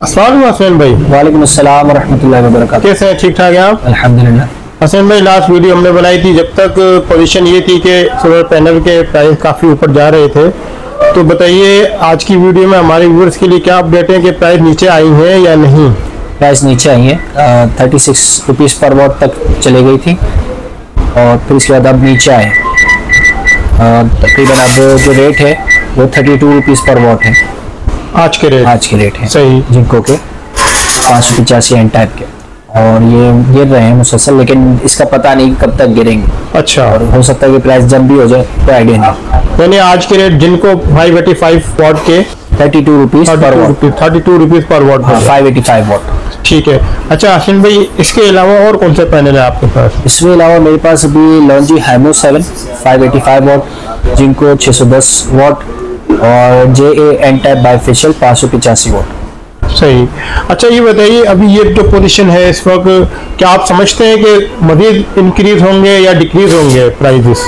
अस्सलाम हसन भाई। वालेकुम अस्सलाम वरहमतुल्लाहि वबरकातुहू। कैसे हैं? ठीक ठाक हैं आप? अल्हम्दुलिल्लाह। हसन भाई, लास्ट वीडियो हमने बनाई थी, जब तक पोजीशन ये थी कि सोलर पैनल के प्राइस काफ़ी ऊपर जा रहे थे। तो बताइए आज की वीडियो में हमारे व्यूअर्स के लिए क्या अपडेट है कि प्राइस नीचे आई है या नहीं? प्राइस नीचे आई है, 36 रुपीज़ पर वॉट तक चली गई थी और फिर इसके बाद अब नीचे आए। तकरीबन अब जो रेट है वो 32 रुपीज़ पर वॉट है। आज के रेट है सही। जिनको के 585 एन टाइप के, और ये गिर रहे हैं मुसलसल, लेकिन इसका पता नहीं कब तक गिरेंगे। अच्छा, और हो सकता है कि प्राइस जब भी हो जाए, कोई आइडिया नहीं। यानी आज के रेट जिनको 585 वॉट के 32 रुपीज़ पर वॉट, 32 रुपीज़ पर वॉट, 585 वॉट। ठीक है। अच्छा हसन भाई, इसके अलावा और कौन से पैनल है आपके पास? इसके अलावा मेरे पास अभी लॉन्जी हाइमो 7 585 वॉट, जिनको 610 वॉट, और JA N type bifacial 585 watt. सही। अच्छा ये बताइए, अभी ये जो पोजीशन है इस वक्त, क्या आप समझते हैं कि मजीद इंक्रीज होंगे या डिक्रीज होंगे प्राइसेस?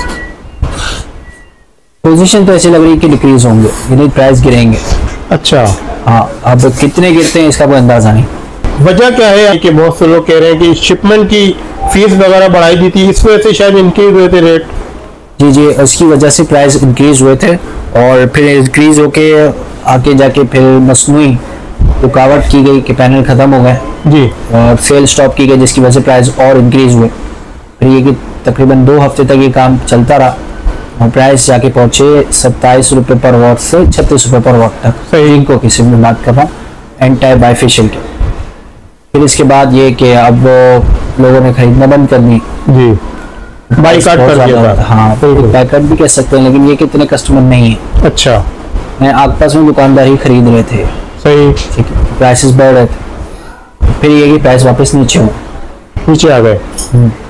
पोजीशन तो ऐसी लग रही है कि डिक्रीज होंगे, यानी प्राइस गिरेंगे। अच्छा हाँ, अब कितने गिरते हैं इसका कोई अंदाजा नहीं। वजह क्या है कि बहुत से लोग कह रहे हैं कि शिपमेंट की फीस वगैरह बढ़ाई दी थी, इस वजह से शायद इंक्रीज हुए थे रेट? जी, उसकी वजह से प्राइस इंक्रीज हुए थे, और फिर इंक्रीज होके आके जाके फिर मसनूई रुकावट की गई कि पैनल ख़त्म हो गए जी, और सेल स्टॉप की गई, जिसकी वजह से प्राइस और इंक्रीज हुए। फिर ये कि तकरीबन 2 हफ्ते तक ये काम चलता रहा और प्राइस जाके पहुँचे 27 रुपये पर वॉट से 36 रुपये पर वॉट तक। सही। इनको किसी में बात कर रहा हूँ एन टाइप बाइफेशियल के। फिर इसके बाद ये कि अब लोगों ने खरीदना बंद कर दी जी, बाइकआउट कर दिया था। हाँ, बाइकआउट भी कह सकते हैं, लेकिन ये कितने कस्टमर नहीं है। अच्छा, मैं आसपास में दुकानदार ही खरीद रहे थे। सही। ठीक है, प्राइसेस बढ़ रहे थे, फिर ये कि प्राइस वापस नीचे आ गए।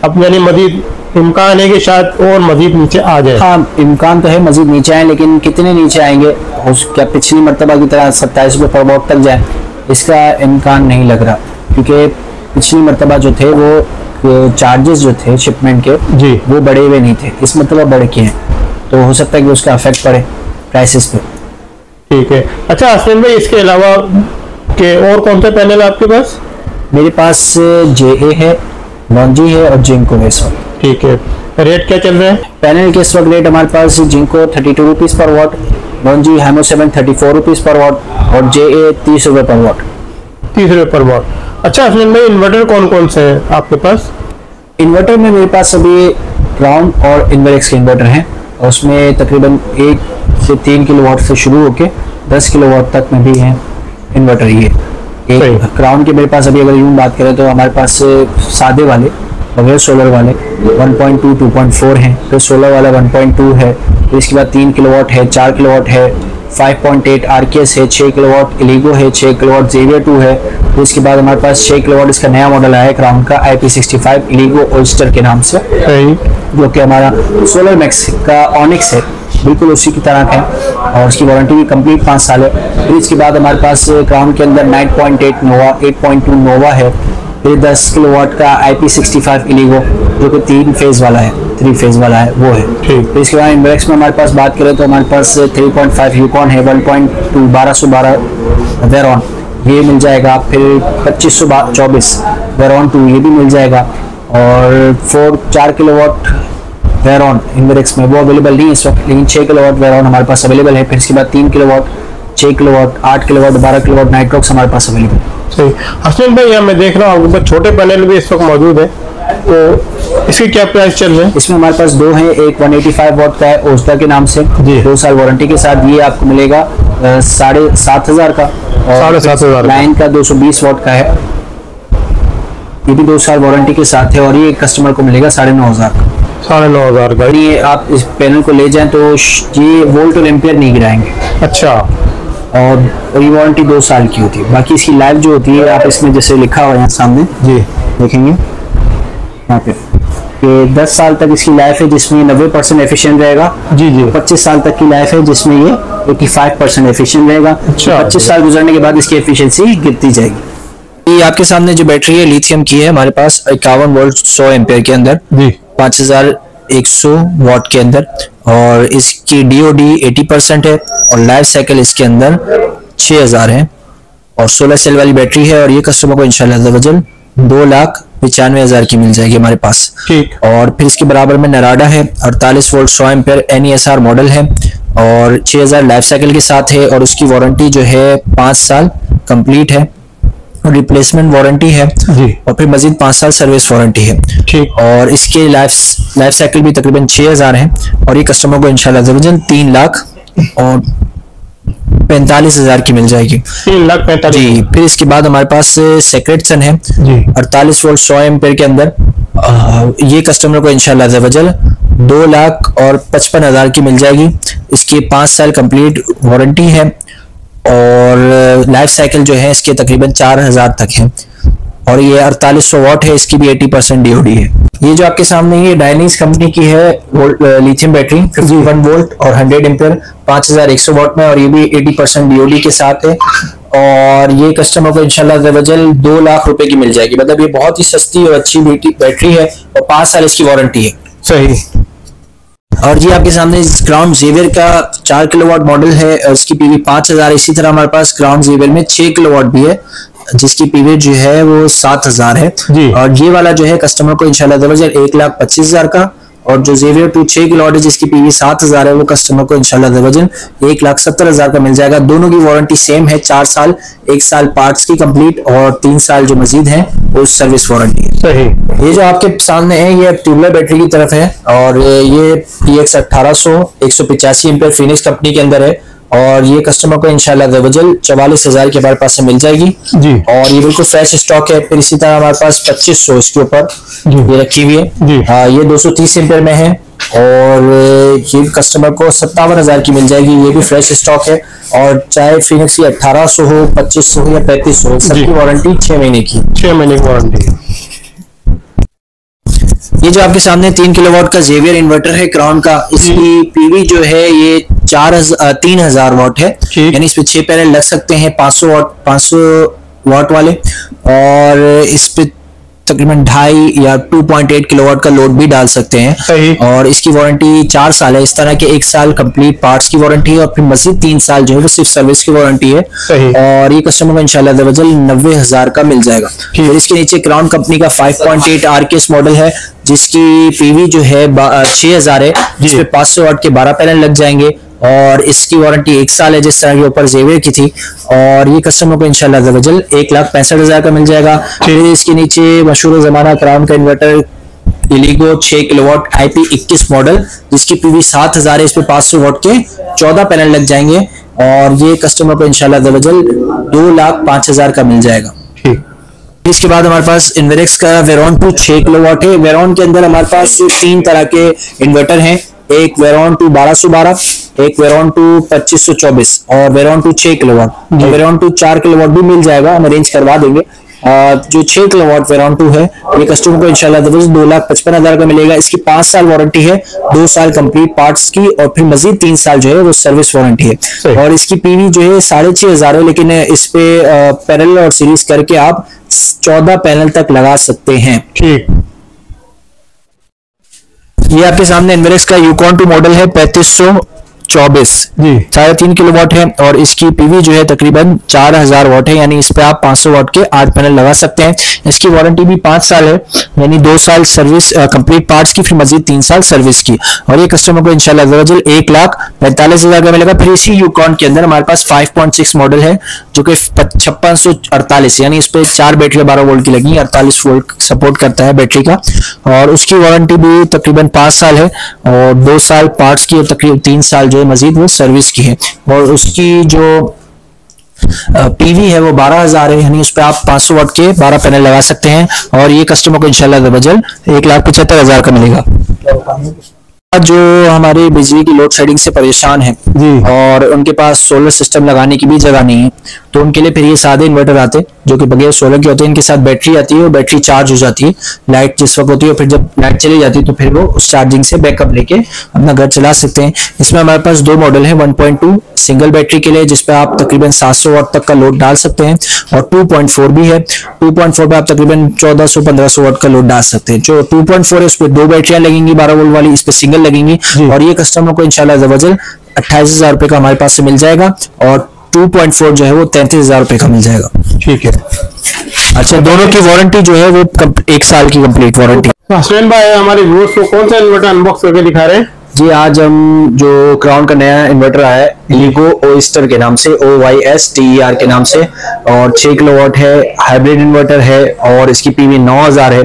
अब यानी मजीद इम्कान है कि शायद और मजीद नीचे आ जाए? हाँ, इम्कान तो है मजीद नीचे आए, लेकिन कितने नीचे आएंगे, क्या पिछली मरतबा की तरह 27 रुपये पर वॉट तक जाए, इसका इम्कान नहीं लग रहा। क्योंकि पिछली मरतबा जो थे वो चार्जेस जो थे शिपमेंट के जी, वो बढ़े हुए नहीं थे, इस मरतबा बढ़ के हैं, तो हो सकता है कि उसका इफेक्ट पड़े प्राइसेस पे। ठीक है। अच्छा हसन भाई, इसके अलावा के और कौन सा पैनल है आपके पास? मेरे पास JA है, लॉन्जी है और जिंको है इस वक्त। ठीक है। रेट क्या चल रहे हैं पैनल के इस वक्त? रेट हमारे पास जिंको 32 रुपीज़ पर वॉट, लॉन्जी हाइमो 7 34 रुपीज़ पर वॉट, और JA 30 रुपये पर वॉट। 30 रुपये पर वॉट। अच्छा हसन भाई, इन्वर्टर कौन कौन से है आपके पास? इन्वर्टर में मेरे पास अभी क्राउन और इन्वर्क्स के इन्वर्टर हैं, और उसमें तकरीबन 1 से 3 किलोवाट से शुरू होकर 10 किलोवाट तक में भी हैं इन्वर्टर। ये एक क्राउन के मेरे पास अभी अगर यूँ बात करें तो हमारे पास सादे वाले बगैर सोलर वाले 1.2 2.4 हैं, फिर सोलर वाला 1.2 है, फिर इसके बाद 3 किलोवाट है, 4 किलोवाट है, 5.8 RKS है, 6 किलोवाट इलीगो है, 6 किलोवाट जेवियर 2 है। फिर इसके बाद हमारे पास 6 किलोवाट इसका नया मॉडल आया है क्राउन का IP65 इलीगो ओल्स्टर के नाम से, जो कि हमारा सोलर मैक्स का ऑनिक्स है, बिल्कुल उसी की तरह है, और उसकी वारंटी भी कंप्लीट 5 साल है। फिर इसके बाद हमारे पास क्राउन के अंदर 9.8 नोवा, 8.2 नोवा है, फिर 10 किलोवाट का IP65 इलीगो जो कि 3 फेज वाला है, 3 फेज वाला है, वो है। ठीक। फिर इसके बाद इन्वर्क्स में हमारे पास बात करें तो हमारे पास 3.5 यूकॉन है, 1.2 1212 वेरॉन ये मिल जाएगा, फिर 2524 वेरॉन 2 ये भी मिल जाएगा, और 4 किलोवाट वेरॉन इन्वर्क्स में वो अवेलेबल नहीं है इस वक्त, लेकिन 6 किलोवाट वेरॉन हमारे पास अवेलेबल है। फिर इसके बाद 3 kilowatt, 6 kilowatt, 8 kilowatt, 12 kilowatt Nitrox हमारे पास अवेलेबल है। सही। हसन भाई, यहाँ मैं देख रहा हूँ आपके पास छोटे पैनल भी इस वक्त मौजूद है, तो इसकी क्या प्राइस चल रहे हैं? इसमें हमारे पास 2 हैं, एक 185 वॉट का है ओस्टा के नाम से, 2 साल वारंटी के साथ, ये आपको मिलेगा 7,500 का, और 7,500 लाइन का 220 वॉट का है, ये भी 2 साल वारंटी के साथ है, और ये कस्टमर को मिलेगा 9,500 का। 9,500 का। ये आप इस पैनल को ले जाएं तो ये वोल्ट और एम्पियर नहीं गिराएंगे। अच्छा, और ये वारंटी 2 साल की होती है। बाकी इसकी लाइफ जो होती है, आप इसमें जैसे लिखा हुआ है यहाँ सामने जी देखेंगे यहाँ पे कि 10 साल तक इसकी लाइफ है, जिसमें 90% एफिशिएंट रहेगा। जी। 25 साल तक की लाइफ है, जिसमें ये 85% एफिशिएंट रहेगा। अच्छा। 25 साल गुजरने के बाद इसकी एफिशिएंसी गिरती जाएगी। ये आपके सामने जो बैटरी है लिथियम की है, हमारे पास 51 वोल्ट 100 एम्पियर के अंदर जी, 5100 वॉट के अंदर, और इसकी DOD 80% है, और लाइफ साइकिल इसके अंदर 6000 है। और 16 सेल वाली बैटरी है, और ये कस्टमर को इंशाल्लाह अज़्ज़ा 2,95,000 की मिल जाएगी हमारे पास। ठीक। और फिर इसके बराबर में नराडा है, 48 वोल्ट 100 एम्पेयर NESR मॉडल है, और 6000 लाइफ साइकिल के साथ है, और उसकी वारंटी जो है 5 साल कंप्लीट है, और रिप्लेसमेंट वारंटी है जी। और फिर मजीद 5 साल सर्विस वारंटी है। ठीक। और इसके लाइफ साइकिल भी तकरीबन 6000 है, और ये कस्टमर को इंशाल्लाह 3,45,000 की मिल जाएगी। 3,45,000 जी। फिर इसके बाद हमारे पास सेक्रेट सन है जी। 48 वोल्ट 100 एम्पेयर के अंदर, ये कस्टमर को इंशाल्लाह 2,55,000 की मिल जाएगी। इसकी 5 साल कंप्लीट वारंटी है, और लाइफ साइकिल जो है इसके तकरीबन 4000 तक है, और ये 4800 वाट है, इसकी भी 80% DOD है। ये जो आपके सामने ये डायनीज कंपनी की है लिथियम बैटरी 51 वोल्ट और 100 एम्पेयर 5100 वाट में, और ये भी 80% DOD के साथ है, और ये कस्टमर को इंशाल्लाह 2 लाख रुपए की मिल जाएगी। मतलब ये बहुत ही सस्ती और अच्छी बैटरी है, और 5 साल इसकी वारंटी है। सही। और ये आपके सामने क्राउन ज़ेवियर का 4 किलोवाट मॉडल है, और इसकी PV 5000। इसी तरह हमारे पास क्राउन ज़ेवियर में 6 किलोवाट भी है, जिसकी PV जो है वो 7000 है जी। और ये वाला जो है कस्टमर को इंशाल्लाह 1,25,000 का, और जो ज़ेवियर 2 6 किलोवाट है जिसकी PV 7000 है, वो कस्टमर को इंशाल्लाह 1,70,000 का मिल जाएगा। दोनों की वारंटी सेम है, 4 साल, 1 साल पार्ट्स की कंप्लीट, और 3 साल जो मजीद है वो सर्विस वारंटी है। सही। ये जो आपके सामने है ये ट्यूबलर बैटरी की तरफ है, और ये PX 1800 185 एम्पेयर फिनिक्स कंपनी के अंदर है, और ये कस्टमर को इंशाल्लाह 44,000 के हमारे पास से मिल जाएगी जी। और ये बिल्कुल फ्रेश स्टॉक है। फिर इसी तरह हमारे पास 2500 इसके ऊपर ये रखी हुई है जी। ये 230 एम्पेयर में है, और ये कस्टमर को 57,000 की मिल जाएगी। ये भी फ्रेश स्टॉक है, और चाहे फिनिक्स 1800 हो, 2500 हो या 3500 हो, सबकी वारंटी 6 महीने की 6 महीने की वारंटी है। ये जो आपके सामने 3 किलोवाट का ज़ेवियर इन्वर्टर है क्राउन का, इसकी PV जो है ये 3,000 वाट है, यानी इस पे 6 पैनल लग सकते हैं 500 वाट वाले, और इस पे तकरीबन 2.5 या 2.8 किलोवाट का लोड भी डाल सकते हैं। सही। और इसकी वारंटी 4 साल है। इस तरह के 1 साल कंप्लीट पार्ट्स की वारंटी है, और फिर मजीद 3 साल जो है वो सिर्फ सर्विस की वारंटी है। सही। और ये कस्टमर को इंशाल्लाह 90,000 का मिल जाएगा। फिर इसके नीचे क्राउन कंपनी का 5.8 RKS मॉडल है, जिसकी PV जो है 6000 है, जिसपे 500 वाट के 12 पैनल लग जाएंगे, और इसकी वारंटी 1 साल है, जिस तरह के ऊपर ज़ेवियर की थी। और ये कस्टमर को इंशाल्लाह 1,65,000 का मिल जाएगा। फिर इसके नीचे मशहूर ज़माना क्राउन का इन्वर्टर इलिगो 6 किलोवाट IP21 मॉडल, जिसकी PV 7000 है, इस पे 500 वाट के 14 पैनल लग जाएंगे, और ये कस्टमर को इंशाल्लाह 2,05,000 का मिल जाएगा। इसके बाद हमारे पास इन्वेरेक्स का वेरॉन 2 6 किलोवाट है। वेरॉन के अंदर हमारे पास 3 तरह के इन्वर्टर हैं, एक वेरॉन 2 1212, एक वेरॉन 2 2524 और वेरॉन 2 6 किलोवाट। वेरॉन 2 4 किलोवाट भी मिल जाएगा, हम अरेंज करवा देंगे। जो 6 किलोवाट वेरॉन 2 है ये कस्टमर को इंशाल्लाह 2,55,000 का मिलेगा। इसकी 5 साल वारंटी है, 2 साल कंप्लीट पार्ट्स की, और फिर मजीद 3 साल जो है वो सर्विस वारंटी है। और इसकी PV जो है 6,500 है, लेकिन इस पे पैरेलल और सीरीज करके आप 14 पैनल तक लगा सकते हैं। ठीक। ये आपके सामने इन्वेरेक्स का यूकॉन 2 मॉडल है 3524 जी। 3.5 किलोवाट है, और इसकी PV जो है तकरीबन 4000 वाट है, यानी इस पे आप 500 वाट के 8 पैनल लगा सकते हैं। इसकी वारंटी भी 5 साल है, यानी 2 साल सर्विस कंप्लीट पार्ट्स की, फिर मजीद 3 साल सर्विस की, और ये कस्टमर को इंशाल्लाह 1,45,000 का मिलेगा। फिर इसी यूकॉन के अंदर हमारे पास 5.6 मॉडल है, जो कि 5648, यानी इस पे 4 बैटरी 12 वोल्ट की लगी, 48 वोल्ट सपोर्ट करता है बैटरी का, और उसकी वारंटी भी तकरीबन 5 साल है, और 2 साल पार्ट्स की, और तकरीबन 3 साल जो है मजीद वो सर्विस की है। और उसकी जो PV है वो 12,000 है, यानी उस पर आप 500 वाट के 12 पैनल लगा सकते हैं, और ये कस्टमर को इंशाल्लाह 1,75,000 का मिलेगा। जो हमारे बिजली की लोड शेडिंग से परेशान है जी, और उनके पास सोलर सिस्टम लगाने की भी जगह नहीं है, तो उनके लिए फिर ये सादे इन्वर्टर आते हैं जो कि बगैर सोलर के होते हैं। इनके साथ बैटरी आती है और बैटरी चार्ज हो जाती है लाइट जिस वक्त होती है, और फिर जब लाइट चली जाती है तो फिर वो उस चार्जिंग से बैकअप लेके अपना घर चला सकते हैं। इसमें हमारे पास 2 मॉडल है, 1.2 सिंगल बैटरी के लिए जिसपे आप तकरीबन 700 वाट तक का लोड डाल सकते हैं, और 2.4 भी है। 2.4 पे आप तकरीबन 1400-1500 वाट का लोड डाल सकते हैं। जो 2.4 है उस पर 2 बैटरियां लगेंगी 12 वोल्ट वाली, इस पे सिंगल लगेंगी, और ये कस्टमर को इंशाल्लाह 28,000 रुपए का हमारे पास से मिल जाएगा। और 2.4 जो है वो 33,000 रुपए का मिल जाएगा। ठीक है। अच्छा, दोनों की वारंटी जो है वो 1 साल की कंप्लीट वारंटी। हसनैन भाई हमारे व्यूअर्स को कौन सा इन्वर्टर अनबॉक्स करके दिखा रहे हैं? जी, आज हम जो क्राउन का नया इन्वर्टर आया है इलिगो ओएस्टर के नाम से, OYSTER के नाम से, और 6 किलोवाट है, हाइब्रिड इन्वर्टर है और इसकी पीवी 9000 है।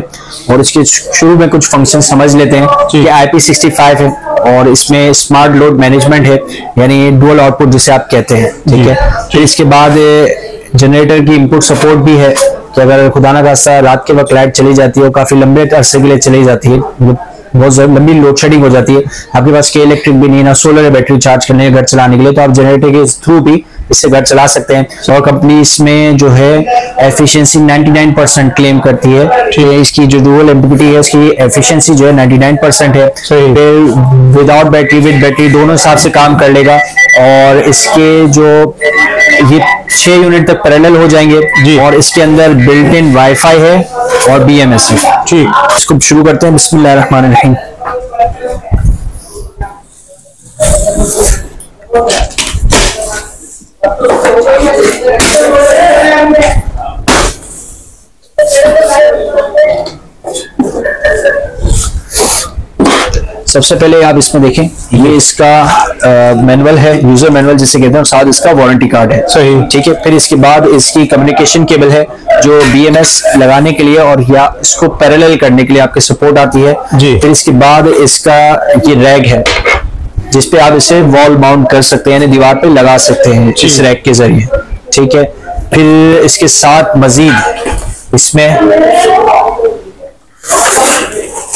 और इसके शुरू में कुछ फंक्शन समझ लेते हैं कि IP65 है और इसमें स्मार्ट लोड मैनेजमेंट है, यानी डुअल आउटपुट जिसे आप कहते हैं। ठीक है। फिर इसके बाद जनरेटर की इनपुट सपोर्ट भी है कि अगर खुदा ना खास्ता रात के वक्त लाइट चली जाती है और काफी लंबे अरसे के लिए चली जाती है, बहुत लंबी लोड शेडिंग हो जाती है, आपके पास के इलेक्ट्रिक भी नहीं, ना सोलर है बैटरी चार्ज करने घर चलाने के लिए, तो आप जनरेटर के थ्रू भी इससे घर चला सकते हैं। और कंपनी इसमें जो है एफिशिएंसी 99% क्लेम करती है। इसकी जो डुअल एमपीपीटी है उसकी एफिशिएंसी जो है 99% है। फिर विदाउट बैटरी विद बैटरी दोनों हिसाब से काम कर लेगा। और इसके जो ये 6 यूनिट तक पैरेलल हो जाएंगे और इसके अंदर बिल्ट इन वाईफाई है और BMS है। ठीक, इसको शुरू करते हैं। बिस्मिल्लाहिर्रहमानिर्रहीम। सबसे पहले आप इसमें देखें, ये इसका मैनुअल है, यूजर मैनुअल जिसे कहते हैं, और साथ इसका वारंटी कार्ड है। सही। ठीक है। फिर इसके बाद इसकी कम्युनिकेशन केबल है जो BMS लगाने के लिए और या इसको पैरेलल करने के लिए आपकी सपोर्ट आती है जी। फिर इसके बाद इसका ये रैक है जिसपे आप इसे वॉल माउंट कर सकते हैं, यानी दीवार पे लगा सकते हैं इस रैक के जरिए। ठीक है। फिर इसके साथ मजीद इसमें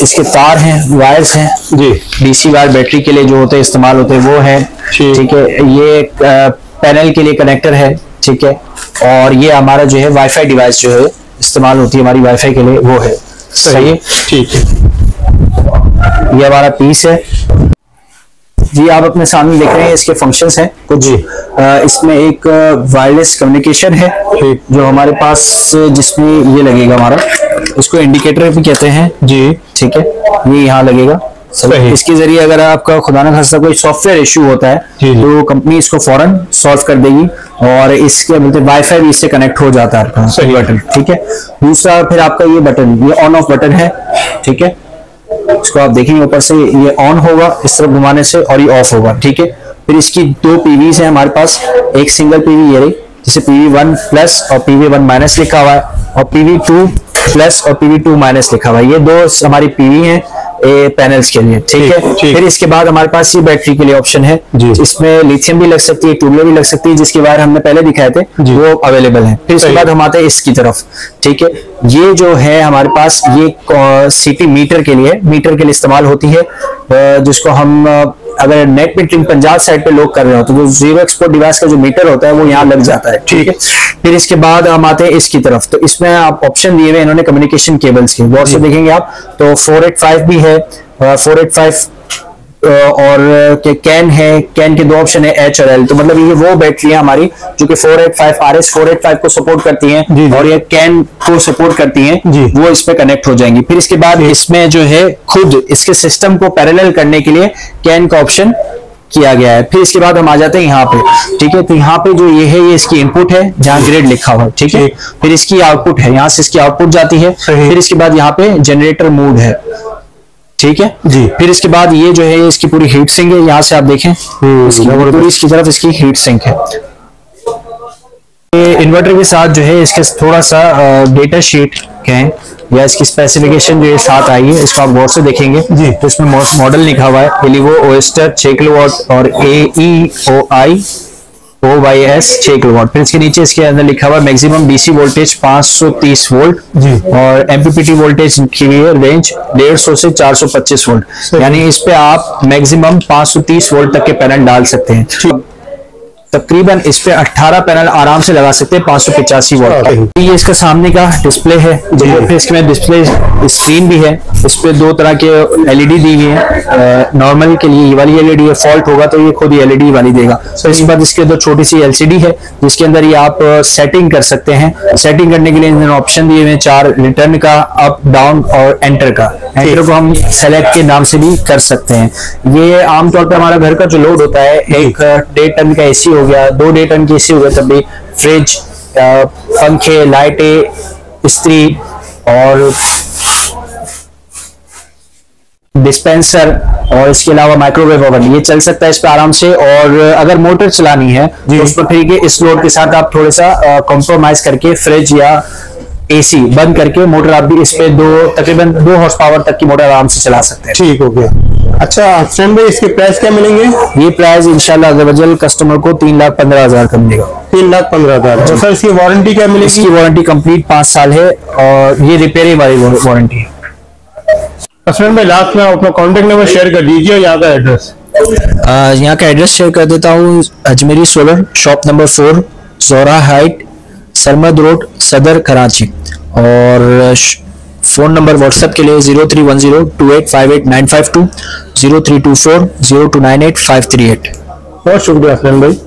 इसके तार हैं, वायर्स हैं जी, DC वायर बैटरी के लिए जो होते हैं इस्तेमाल होते हैं वो है। ठीक है। ये एक पैनल के लिए कनेक्टर है। ठीक है। और ये हमारा जो है वाईफाई डिवाइस जो है इस्तेमाल होती है हमारी वाईफाई के लिए, वो है। सही है। ठीक है। ये हमारा पीस है जी, आप अपने सामने देख रहे हैं इसके फंक्शंस हैं कुछ जी। इसमें एक वायरलेस कम्युनिकेशन है जो हमारे पास, जिसमें ये लगेगा हमारा, इसको इंडिकेटर भी कहते हैं जी। ठीक है। ये यहाँ लगेगा। इसके जरिए अगर आपका खुदा न खास्ता कोई सॉफ्टवेयर इश्यू होता है तो कंपनी इसको फौरन सॉल्व कर देगी और इसके बोलते वाईफाई भी इससे कनेक्ट हो जाता है आपका। सही बटन। ठीक है। दूसरा फिर आपका ये बटन, ये ऑन ऑफ बटन है। ठीक है। इसको आप देखेंगे ऊपर से ये ऑन होगा इस तरफ घुमाने से और ये ऑफ होगा। ठीक है। फिर इसकी 2 PVs है हमारे पास, एक सिंगल PV ये रही जिसे PV1 प्लस और PV1 माइनस लिखा हुआ है, और PV2 प्लस और PV2 माइनस लिखा हुआ है। ये 2 हमारी PV हैं पैनल्स के लिए। ठीक है। फिर इसके बाद हमारे पास ये बैटरी के लिए ऑप्शन है, इसमें लिथियम भी लग सकती है, ट्यूबुलर भी लग सकती है, जिसके बारे हमने पहले दिखाए थे वो अवेलेबल है। फिर इसके बाद हम आते हैं इसकी तरफ। ठीक है। ये जो है हमारे पास ये CT मीटर के लिए इस्तेमाल होती है, जिसको हम अगर नेट मीटरिंग पंजाब साइड पे लोग कर रहे हो तो जो जीरो एक्सपोर्ट डिवाइस का जो मीटर होता है वो यहाँ लग जाता है। ठीक है। फिर इसके बाद हम आते हैं इसकी तरफ, तो इसमें आप ऑप्शन दिए हुए इन्होंने कम्युनिकेशन केबल्स के, गौर से देखेंगे आप तो 485 भी है, 485 और कैन है, कैन के 2 ऑप्शन है, H और L। तो मतलब ये वो बैटरी है हमारी जो कि 485 RS 485 को सपोर्ट करती हैं और ये कैन को सपोर्ट करती हैं, वो इस पे कनेक्ट हो जाएंगी। फिर इसके बाद इसमें जो है खुद इसके सिस्टम को पैरेलल करने के लिए कैन का ऑप्शन किया गया है। फिर इसके बाद हम आ जाते हैं यहाँ पे। ठीक है। तो यहाँ पे जो ये है ये इसकी इनपुट है जहाँ ग्रेड लिखा हुआ है। ठीक है। फिर इसकी आउटपुट है, यहाँ से इसकी आउटपुट जाती है। फिर इसके बाद यहाँ पे जनरेटर मोड है। ठीक है जी। फिर इसके बाद ये जो है इसकी पूरी हीट सिंक है, यहाँ से आप देखें पूरी इसकी तरफ इसकी हीट सिंक है। इन्वर्टर के साथ जो है इसके थोड़ा सा डेटा शीट कहें या इसकी स्पेसिफिकेशन जो है साथ आई है, इसको आप गौर से देखेंगे जी। तो इसमें मॉडल लिखा हुआ है इलिगो ओएस्टर 6 किलोवाट और AEOI OYS 6 किलोवाट। फिर इसके नीचे इसके अंदर लिखा हुआ है मैक्सिमम DC वोल्टेज 530 वोल्ट और MPPT वोल्टेज की रेंज 150 से 425 वोल्ट, यानी इस पे आप मैक्सिमम 530 वोल्ट तक के पैनल डाल सकते हैं। तकरीबन इस पे 18 पैनल आराम से लगा सकते हैं 585 वोल्ट। ये इसका सामने का डिस्प्ले है, फिर इसके में डिस्प्ले स्क्रीन भी है। इस पे 2 तरह के LED दी हुई है, नॉर्मल के लिए ये वाली LED है, फॉल्ट होगा तो ये खुद ही LED वाली देगा। तो इसके बाद इसके 2 छोटी सी LCD है जिसके अंदर ये आप सेटिंग कर सकते हैं। सेटिंग करने के लिए इन्होंने ऑप्शन दिए हुए 4, रिटर्न का, अप डाउन और एंटर का। एंटर को हम सेलेक्ट के नाम से भी कर सकते हैं। ये आमतौर पर हमारा घर का जो लोड होता है, एक 1.5 टन का AC हो हो गया, 2 डे टन की एसी हो गया, तब भी फ्रिज, पंखे, लाइटें, इस्त्री और डिस्पेंसर और इसके अलावा माइक्रोवेव ओवन ये चल सकता है इस पे आराम से। और अगर मोटर चलानी है तो उस पर फिर इस लोड के साथ आप थोड़ा सा कॉम्प्रोमाइज करके फ्रिज या एसी बंद करके मोटर आप भी इस पे तकरीबन 2 हॉर्स पावर तक की मोटर आराम से चला सकते हैं। ठीक हो गया। अच्छा हसन भाई, इसके प्राइस क्या मिलेंगे? ये प्राइस इंशाल्लाह अज़्ज़वजल कस्टमर को 3,15,000 का मिलेगा। 3,15,000। तो सर इसकी वारंटी क्या मिलेगी? इसकी वारंटी कंप्लीट 5 साल है और ये रिपेयरिंग वाली वारंटी है। हसन भाई लास्ट में अपना कॉन्टेक्ट नंबर शेयर कर दीजिए और यहाँ का एड्रेस। यहाँ का एड्रेस शेयर कर देता हूँ। अजमेरी सोलर, शॉप नंबर 4, जोरा हाइट, सरमद रोड, सदर, कराची। और फोन नंबर व्हाट्सएप के लिए 0310285895 2, 03240298 538। बहुत शुक्रिया हसन भाई।